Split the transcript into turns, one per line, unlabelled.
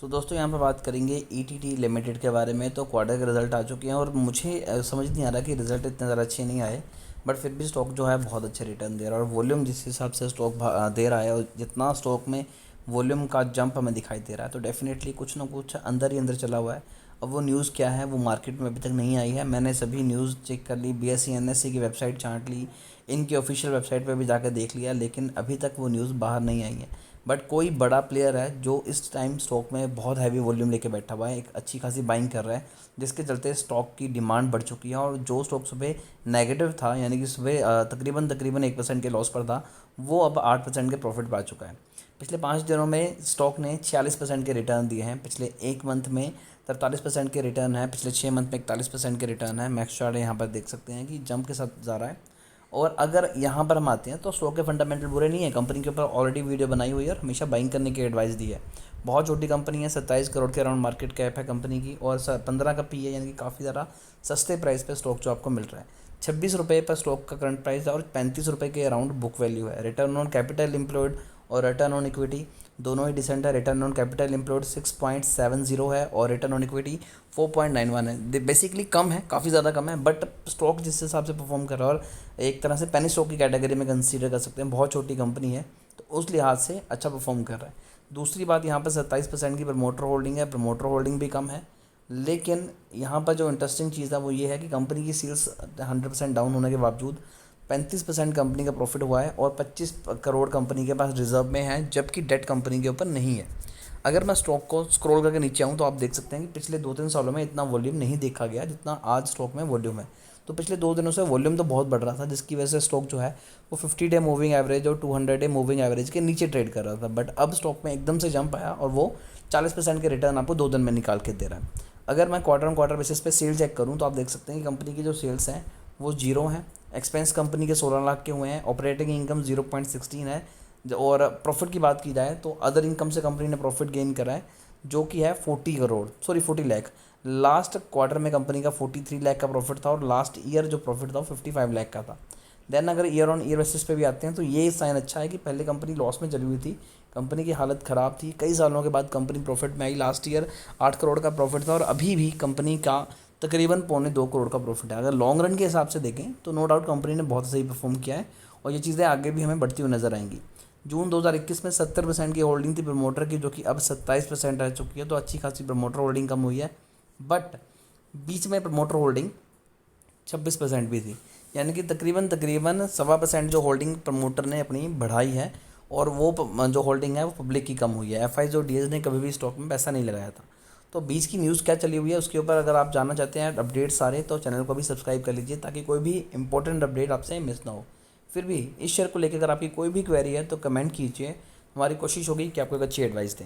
दोस्तों यहाँ पर बात करेंगे ईटीटी लिमिटेड के बारे में। तो क्वार्टर के रिज़ल्ट आ चुके हैं और मुझे समझ नहीं आ रहा कि रिज़ल्ट इतने ज़्यादा अच्छे नहीं आए, बट फिर भी स्टॉक जो है बहुत अच्छे रिटर्न दे रहा है। और वॉल्यूम जिस हिसाब से स्टॉक दे रहा है और जितना स्टॉक में वॉल्यूम का जंप हमें दिखाई दे रहा है, तो डेफिनेटली कुछ ना कुछ अंदर ही अंदर चला हुआ है। अब वो न्यूज़ क्या है वो मार्केट में अभी तक नहीं आई है। मैंने सभी न्यूज़ चेक कर ली, बीएसई एनएससी की वेबसाइट छाँट ली, इनकी ऑफिशियल वेबसाइट पर भी जाकर देख लिया, लेकिन अभी तक वो न्यूज़ बाहर नहीं आई है। बट कोई बड़ा प्लेयर है जो इस टाइम स्टॉक में बहुत हैवी वॉल्यूम लेके बैठा हुआ है, एक अच्छी खासी बाइंग कर रहा है, जिसके चलते स्टॉक की डिमांड बढ़ चुकी है। और जो स्टॉक सुबह नेगेटिव था, यानी कि सुबह तकरीबन तकरीबन 1% के लॉस पर था, वो अब 8% के प्रॉफिट पा चुका है। पिछले 5 दिनों में स्टॉक ने 46% के रिटर्न दिए हैं। पिछले एक मंथ में 43% के रिटर्न है, पिछले 6 मंथ में 41% के रिटर्न है। मैक्स चार्ट यहाँ पर देख सकते हैं कि जंप के साथ जा रहा है। और अगर यहाँ पर हम आते हैं तो स्टॉक के फंडामेंटल बुरे नहीं है। कंपनी के ऊपर ऑलरेडी वीडियो बनाई हुई है और हमेशा बाइंग करने की एडवाइस दी है। बहुत छोटी कंपनी है, 27 करोड़ के अराउंड मार्केट कैप है कंपनी की, और 15 का पी है, यानी कि काफ़ी ज़्यादा सस्ते प्राइस पे स्टॉक जो आपको मिल रहा है। 26 रुपये पर स्टॉक का करंट प्राइस है और 35 रुपये के अराउंड बुक वैल्यू है। रिटर्न ऑन कैपिटल एम्प्लॉयड और रिटर्न ऑन इक्विटी दोनों ही डिसेंट है। रिटर्न ऑन कैपिटल एम्प्लॉयड 6.70 है और रिटर्न ऑन इक्विटी 4.91 है। बेसिकली कम है, काफ़ी ज़्यादा कम है, बट स्टॉक जिस हिसाब से परफॉर्म कर रहा है, और एक तरह से पेनी स्टॉक की कैटेगरी में कंसीडर कर सकते हैं, बहुत छोटी कंपनी है, तो उस लिहाज से अच्छा परफॉर्म कर रहा है। दूसरी बात, यहाँ पर 27% की प्रमोटर होल्डिंग है, प्रमोटर होल्डिंग भी कम है। लेकिन यहाँ पर जो इंटरेस्टिंग चीज़ है वो ये है कि कंपनी की सेल्स 100% डाउन होने के बावजूद 35% कंपनी का प्रॉफिट हुआ है और 25 करोड़ कंपनी के पास रिजर्व में है, जबकि डेट कंपनी के ऊपर नहीं है। अगर मैं स्टॉक को स्क्रॉल करके नीचे आऊँ तो आप देख सकते हैं कि पिछले 2-3 सालों में इतना वॉल्यूम नहीं देखा गया जितना आज स्टॉक में वॉल्यूम है। तो पिछले 2 दिनों से वॉल्यूम तो बहुत बढ़ रहा था, जिसकी वजह से स्टॉक जो है वो 50 डे मूविंग एवरेज और 200 डे मूविंग एवरेज के नीचे ट्रेड कर रहा था। बट अब स्टॉक में एकदम से जंप आया और वो 40% के रिटर्न आपको 2 दिन में निकाल के दे रहा है। अगर मैं क्वार्टर ऑन क्वार्टर बेसिस पे सेल चेक करूँ तो आप देख सकते हैं कि कंपनी की जो सेल्स हैं वो जीरो हैं। एक्सपेंस कंपनी के 16 लाख के हुए हैं, ऑपरेटिंग इनकम 0.16 है। और प्रॉफिट की बात की जाए तो अदर इनकम से कंपनी ने प्रॉफिट गेन करा है, जो कि है 40 लाख। लास्ट क्वार्टर में कंपनी का 43 लाख का प्रॉफिट था और लास्ट ईयर जो प्रॉफिट था वो 55 लाख का था। देन अगर ईयर ऑन ईयर बेसिस पे भी आते हैं तो ये साइन अच्छा है कि पहले कंपनी लॉस में चली हुई थी, कंपनी की हालत ख़राब थी, कई सालों के बाद कंपनी प्रॉफिट में आई। लास्ट ईयर 8 करोड़ का प्रॉफिट था और अभी भी कंपनी का तकरीबन 1.25 करोड़ का प्रॉफिट है। अगर लॉन्ग रन के हिसाब से देखें तो नो डाउट कंपनी ने बहुत सही परफॉर्म किया है और ये चीज़ें आगे भी हमें बढ़ती हुई नज़र आएंगी। जून 2021 में 70% की होल्डिंग थी प्रमोटर की, जो कि अब 27% रह चुकी है, तो अच्छी खासी प्रमोटर होल्डिंग कम हुई है। बट बीच में प्रमोटर होल्डिंग 26% भी थी, यानी कि तकरीबन तकरीबन 1.25% जो होल्डिंग प्रमोटर ने अपनी बढ़ाई है, और वो जो होल्डिंग है वो पब्लिक की कम हुई है। एफ आई जो डी एस ने कभी भी स्टॉक में पैसा नहीं लगाया था। तो बीच की न्यूज़ क्या चली हुई है उसके ऊपर अगर आप जानना चाहते हैं अपडेट सारे, तो चैनल को भी सब्सक्राइब कर लीजिए ताकि कोई भी इंपॉर्टेंट अपडेट आपसे मिस ना हो। फिर भी इस शेयर को लेकर अगर आपकी कोई भी क्वेरी है तो कमेंट कीजिए, हमारी कोशिश होगी कि आपको एक अच्छी एडवाइस दें।